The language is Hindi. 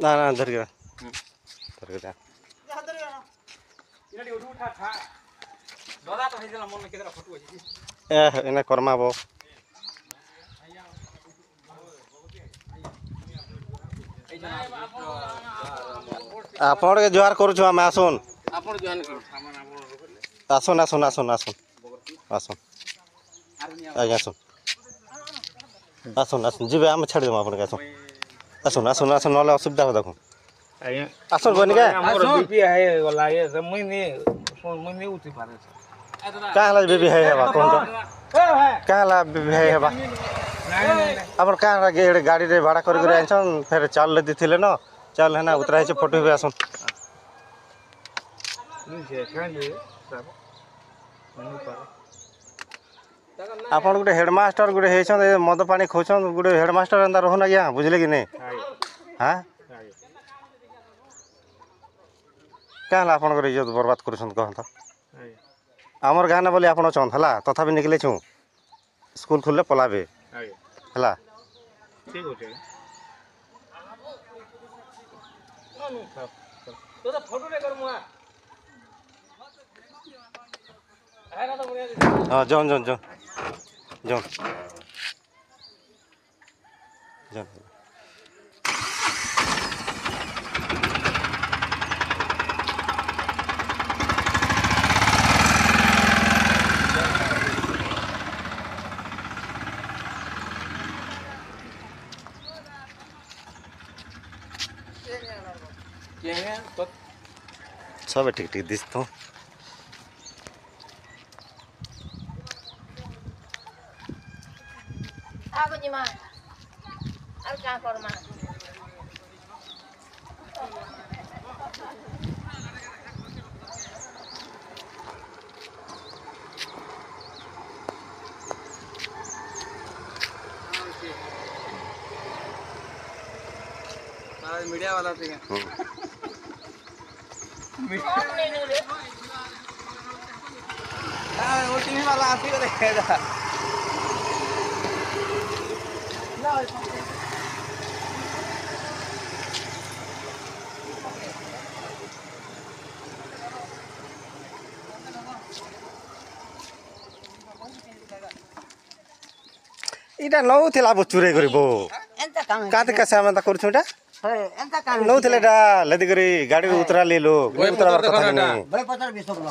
ना ना धर के जा एने कर्मा बो आपण के जोहार करू छु हम आसुन आपण जोहार करू आसुन आसुन आसुन आसुन आसुन आज्ञा आसुन आसुन आसुन जीवे हम छाड़ देम आपण के आसुन आसुन आसुन आसुन नले असुविधा हो देखो आज्ञा आसुन बनी के हमर बीपी है गला ये मुई उठी पारे काला बेबी है बा कोन तो काला बेबी है बा अपन का गाड़ी रे भाड़ा कर कर आछन फिर चाल ले दिथिले न चाल है ना उतरा है फोटो भी आसन आपण गुटे हेडमास्टर गुटे हेछन मद पानी खोछन गुटे हेडमास्टर अंदर रहन गया बुझले कि नहीं हां काला आपण कर इज्जत बर्बाद करछन कहन त हमर गाना बोली आपण चन हला तथापि निकले छु स्कूल खुलले पलाबे हला ठीक होते तो फोटो ले कर मुआ आएगा तो बढ़िया हां जन जन जन जन जन सब ठीक ठीक दिस तो Apa ni mah? Alka korma. Media वाला थे वो टीवी वाला आती है देखेगा इटा नौ थिला बो चुरे गरिबो Enta kami. काते का सामान ता करछु इटा Hei, enta kami. नौ थिले डा लदी गरी गाडी उतरा ले लो उतरा बार कथा नहीं Boleh pasal besok.